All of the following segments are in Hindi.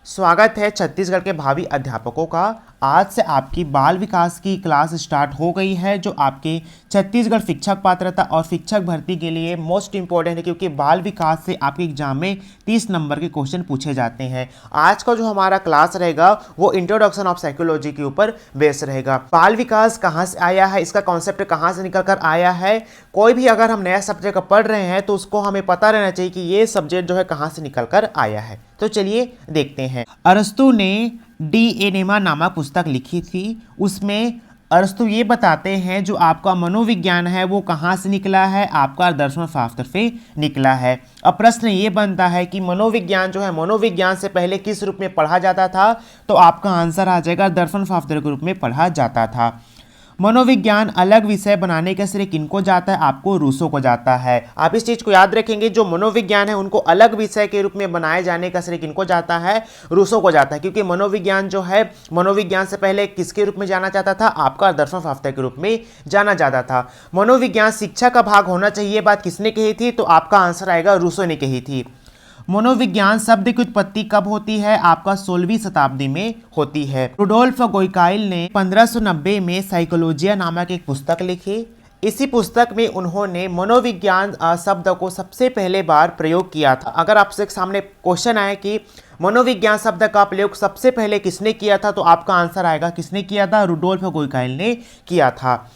स्वागत है छत्तीसगढ़ के भावी अध्यापकों का। आज से आपकी बाल विकास की क्लास स्टार्ट हो गई है, जो आपके छत्तीसगढ़ शिक्षक पात्रता और शिक्षक भर्ती के लिए मोस्ट इंपॉर्टेंट है, क्योंकि बाल विकास से आपके एग्जाम में 30 नंबर के क्वेश्चन पूछे जाते हैं। आज का जो हमारा क्लास रहेगा वो इंट्रोडक्शन ऑफ साइकोलॉजी के ऊपर बेस रहेगा। बाल विकास कहाँ से आया है, इसका कॉन्सेप्ट कहाँ से निकल कर आया है। कोई भी अगर हम नया सब्जेक्ट पढ़ रहे हैं तो उसको हमें पता रहना चाहिए कि ये सब्जेक्ट जो है कहाँ से निकल कर आया है। तो चलिए देखते हैं। अरस्तु ने डी एनेमा नामक पुस्तक लिखी थी। उसमें अरस्तु ये बताते हैं जो आपका मनोविज्ञान है वो कहाँ से निकला है, आपका दर्शनशास्त्र से निकला है। अब प्रश्न ये बनता है कि मनोविज्ञान जो है, मनोविज्ञान से पहले किस रूप में पढ़ा जाता था, तो आपका आंसर आ जाएगा दर्शनशास्त्र के रूप में पढ़ा जाता था। मनोविज्ञान अलग विषय बनाने का श्रेय किनको जाता है, आपको रूसो को जाता है। आप इस चीज को याद रखेंगे, जो मनोविज्ञान है उनको अलग विषय के रूप में बनाए जाने का श्रेय किनको जाता है, रूसो को जाता है। क्योंकि मनोविज्ञान जो है, मनोविज्ञान से पहले किसके रूप में जाना जाता था, आपका दर्शनशास्त्र के रूप में जाना जाता था। मनोविज्ञान शिक्षा का भाग होना चाहिए, बात किसने कही थी, तो आपका आंसर आएगा रूसो ने कही थी। मनोविज्ञान शब्द की उत्पत्ति कब होती है, आपका 16वीं शताब्दी में होती है। रुडोल्फ गोइकाइल ने 1590 में साइकोलॉजिया नामक एक पुस्तक लिखी। इसी पुस्तक में उन्होंने मनोविज्ञान शब्द को सबसे पहले बार प्रयोग किया था। अगर आपसे सामने क्वेश्चन आए कि मनोविज्ञान शब्द का प्रयोग सबसे पहले किसने किया था, तो आपका आंसर आएगा किसने किया था, रुडोल्फ गोइकाइल ने किया था।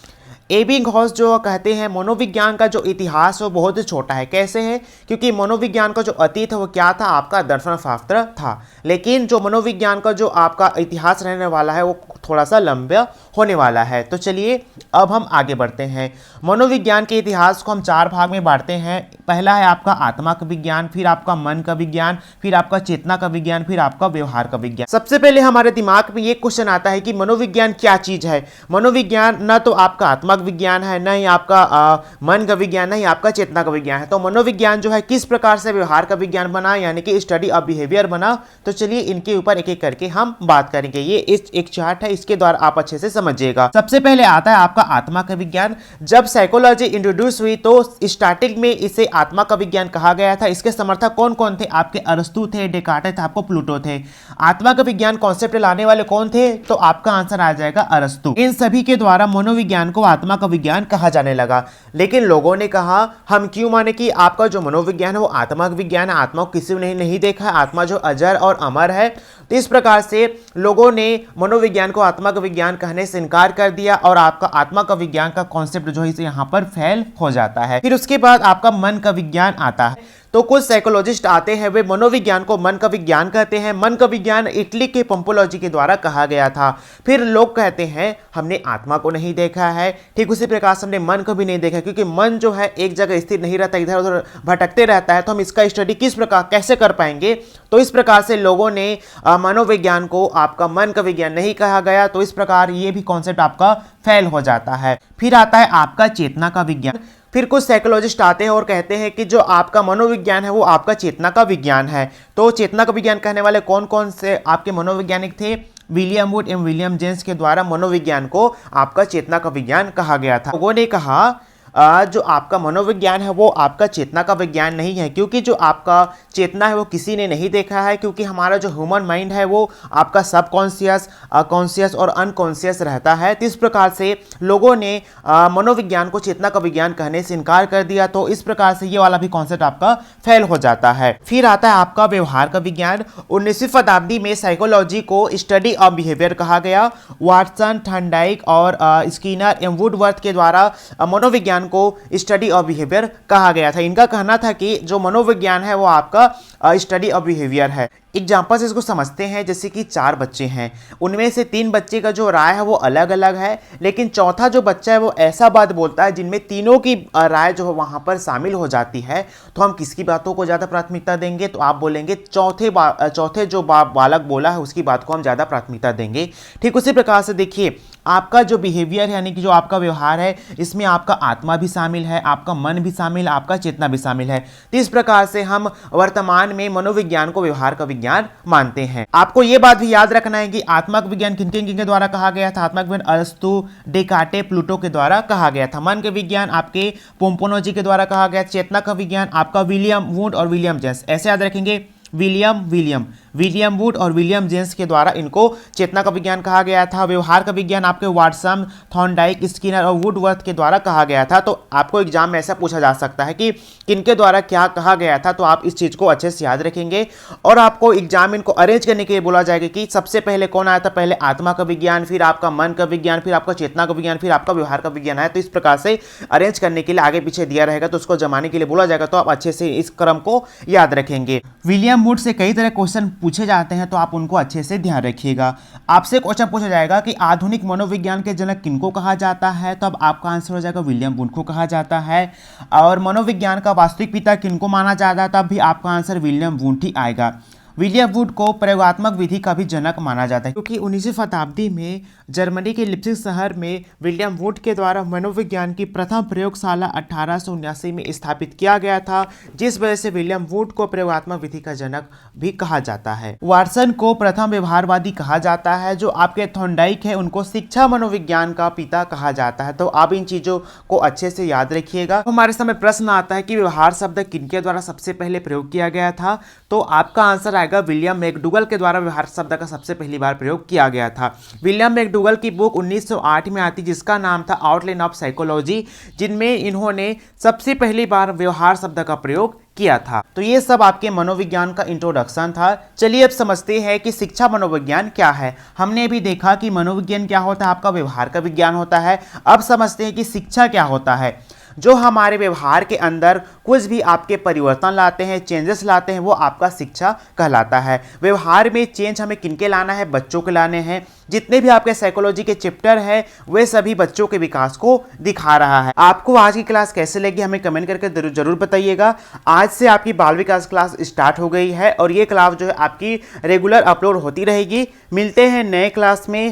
एबिंगहॉस जो कहते हैं मनोविज्ञान का जो इतिहास वो बहुत ही छोटा है। कैसे है, क्योंकि मनोविज्ञान का जो अतीत है वो क्या था, आपका दर्शनशास्त्र था। लेकिन जो मनोविज्ञान का जो आपका इतिहास रहने वाला है वो थोड़ा सा लंबा होने वाला है। तो चलिए अब हम आगे बढ़ते हैं। मनोविज्ञान के इतिहास को हम 4 भाग में बांटते हैं। पहला है आपका आत्मा का विज्ञान, फिर आपका मन का विज्ञान, फिर आपका चेतना का विज्ञान, फिर आपका व्यवहार का विज्ञान। सबसे पहले हमारे दिमाग में ये क्वेश्चन आता है कि मनोविज्ञान क्या चीज है। मनोविज्ञान न तो आपका आत्मा विज्ञान है, न ही आपका मन का विज्ञान, न ही आपका चेतना का विज्ञान है। तो मनोविज्ञान जो है किस प्रकार से व्यवहार का विज्ञान बना, यानी कि स्टडी ऑफ बिहेवियर बना। तो चलिए इनके ऊपर एक एक करके हम बात करेंगे। ये एक चार्ट है, इसके द्वारा आप अच्छे से समझिएगा। सबसे पहले आता है आपका आत्मा का विज्ञान। जब साइकोलॉजी इंट्रोड्यूस हुई तो स्टार्टिंग में इसे आत्मा का विज्ञान कहा गया था। इसके समर्थक कौन कौन थे, आपके अरस्तु थे, डेकार्टेस थे, आपको प्लूटो थे। आत्मा का विज्ञान कॉन्सेप्ट लाने वाले कौन थे, तो आपका आंसर आ जाएगा अरस्तु। इन सभी के द्वारा मनोविज्ञान को आत्मा का विज्ञान कहा जाने लगा। लेकिन लोगों ने कहा हम क्यों माने कि आपका जो मनोविज्ञान है वो आत्मा का विज्ञान है, आत्मा को किसी ने नहीं देखा है, आत्मा जो अजर और अमर है। तो इस प्रकार से लोगों ने मनोविज्ञान को आत्मा का विज्ञान कहने से इनकार कर दिया और आपका आत्मा का विज्ञान का कॉन्सेप्ट जो है यहाँ पर फेल हो जाता है। फिर उसके बाद आपका मन का विज्ञान आता है। तो कुछ साइकोलॉजिस्ट आते हैं, वे मनोविज्ञान को मन का विज्ञान कहते हैं। मन का विज्ञान इटली के पंपोलॉजी के द्वारा कहा गया था। फिर लोग कहते हैं हमने आत्मा को नहीं देखा है, ठीक उसी प्रकार से हमने मन को भी नहीं देखा, क्योंकि मन जो है एक जगह स्थिर नहीं रहता, इधर उधर भटकते रहता है। तो हम इसका स्टडी किस प्रकार कैसे कर पाएंगे। तो इस प्रकार से लोगों ने मनोविज्ञान को आपका मन का विज्ञान नहीं कहा गया। तो इस प्रकार ये भी कॉन्सेप्ट आपका फेल हो जाता है। फिर आता है आपका चेतना का विज्ञान। फिर कुछ साइकोलॉजिस्ट आते हैं और कहते हैं कि जो आपका मनोविज्ञान है वो आपका चेतना का विज्ञान है। तो चेतना का विज्ञान कहने वाले कौन कौन से आपके मनोवैज्ञानिक थे, विलियम वुड एवं विलियम जेम्स के द्वारा मनोविज्ञान को आपका चेतना का विज्ञान कहा गया था। लोगों ने कहा जो आपका मनोविज्ञान है वो आपका चेतना का विज्ञान नहीं है, क्योंकि जो आपका चेतना है वो किसी ने नहीं देखा है। क्योंकि हमारा जो ह्यूमन माइंड है वो आपका सबकॉन्शियस, कॉन्शियस और अनकॉन्शियस रहता है। तो इस प्रकार से लोगों ने मनोविज्ञान को चेतना का विज्ञान कहने से इनकार कर दिया। तो इस प्रकार से ये वाला भी कॉन्सेप्ट आपका फेल हो जाता है। फिर आता है आपका व्यवहार का विज्ञान। 19वीं शताब्दी में साइकोलॉजी को स्टडी ऑफ बिहेवियर कहा गया। वाटसन, थॉर्नडाइक और स्किनर एवं वुडवर्थ के द्वारा मनोविज्ञान को स्टडी ऑफ बिहेवियर कहा गया था। इनका कहना था कि जो मनोविज्ञान है वो आपका स्टडी ऑफ बिहेवियर है। एग्जाम्पल से इसको समझते हैं। जैसे कि 4 बच्चे हैं, उनमें से 3 बच्चे का जो राय है वो अलग अलग है, लेकिन चौथा जो बच्चा है वो ऐसा बात बोलता है जिनमें तीनों की राय जो है वहाँ पर शामिल हो जाती है। तो हम किसकी बातों को ज़्यादा प्राथमिकता देंगे, तो आप बोलेंगे चौथे जो बालक बोला है उसकी बात को हम ज़्यादा प्राथमिकता देंगे। ठीक उसी प्रकार से देखिए आपका जो बिहेवियर यानी कि जो आपका व्यवहार है, इसमें आपका आत्मा भी शामिल है, आपका मन भी शामिल है, आपका चेतना भी शामिल है। तो इस प्रकार से हम वर्तमान में मनोविज्ञान को व्यवहार का विज्ञान मानते हैं। आपको यह बात भी याद रखना है कि आत्मा का विज्ञान किन किन के द्वारा कहा गया था। आत्मा का विज्ञान अरस्तु, डेकार्टे, प्लूटो के द्वारा कहा गया था। मन का विज्ञान आपके पोम्पोनोजी के द्वारा कहा गया। चेतना का विज्ञान आपका विलियम वुड और विलियम जेम्स। ऐसे याद रखेंगे, विलियम विलियम वुड और विलियम जेम्स के द्वारा इनको चेतना का विज्ञान कहा गया था। व्यवहार का विज्ञान आपके वाटसन, थॉर्नडाइक, स्किनर और वुडवर्थ के द्वारा कहा गया था। तो आपको एग्जाम में ऐसा पूछा जा सकता है कि किनके द्वारा क्या कहा गया था, तो आप इस चीज को अच्छे से याद रखेंगे। और आपको एग्जाम इनको अरेंज करने के लिए बोला जाएगा कि सबसे पहले कौन आया था, पहले आत्मा का विज्ञान, फिर आपका मन का विज्ञान, फिर आपका चेतना का विज्ञान, फिर आपका व्यवहार का विज्ञान आया। तो इस प्रकार से अरेंज करने के लिए आगे पीछे दिया रहेगा, तो उसको जमाने के लिए बोला जाएगा। तो आप अच्छे से इस क्रम को याद रखेंगे। विलियम वुड से कई तरह क्वेश्चन पूछे जाते हैं, तो आप उनको अच्छे से ध्यान रखिएगा। आपसे क्वेश्चन पूछा जाएगा कि आधुनिक मनोविज्ञान के जनक किनको कहा जाता है, तो अब आपका आंसर हो जाएगा विलियम वुड को कहा जाता है। और मनोविज्ञान का वास्तविक पिता किनको माना जाता है, तब भी आपका आंसर विलियम वुड ही आएगा। विलियम वुड को प्रयोगात्मक विधि का भी जनक माना जाता है, क्योंकि 19वीं शताब्दी में जर्मनी के लिप्सिक शहर में विलियम वुड के द्वारा मनोविज्ञान की प्रथम प्रयोगशाला 1879 में स्थापित किया गया था, जिस वजह से विलियम वुड को प्रयोगात्मक विधि का जनक भी कहा जाता है। वाटसन को प्रथम व्यवहारवादी कहा जाता है। जो आपके थॉर्नडाइक है उनको शिक्षा मनोविज्ञान का पिता कहा जाता है। तो आप इन चीजों को अच्छे से याद रखिएगा। हमारे सामने प्रश्न आता है कि व्यवहार शब्द किनके द्वारा सबसे पहले प्रयोग किया गया था, तो आपका आंसर आएगा विलियम मैकडूगल के द्वारा व्यवहार शब्द का सबसे पहली बार प्रयोग किया गया था। विलियम मैकडूगल की बुक 1908 में आती, जिसका नाम था आउटलाइन ऑफ साइकोलॉजी, जिनमें इन्होंने सबसे पहली बार व्यवहार शब्द का प्रयोग किया था। तो ये सब आपके मनोविज्ञान का इंट्रोडक्शन था। चलिए अब समझते हैं कि शिक्षा मनोविज्ञान क्या है। हमने भी देखा कि मनोविज्ञान क्या होता है, आपका व्यवहार का विज्ञान होता है। अब समझते हैं कि शिक्षा क्या होता है। जो हमारे व्यवहार के अंदर कुछ भी आपके परिवर्तन लाते हैं, चेंजेस लाते हैं, वो आपका शिक्षा कहलाता है। व्यवहार में चेंज हमें किनके लाना है, बच्चों के लाने हैं। जितने भी आपके साइकोलॉजी के चैप्टर है वे सभी बच्चों के विकास को दिखा रहा है। आपको आज की क्लास कैसे लगी हमें कमेंट करके जरूर बताइएगा। आज से आपकी बाल विकास क्लास स्टार्ट हो गई है और ये क्लास जो है आपकी रेगुलर अपलोड होती रहेगी। मिलते हैं नए क्लास में।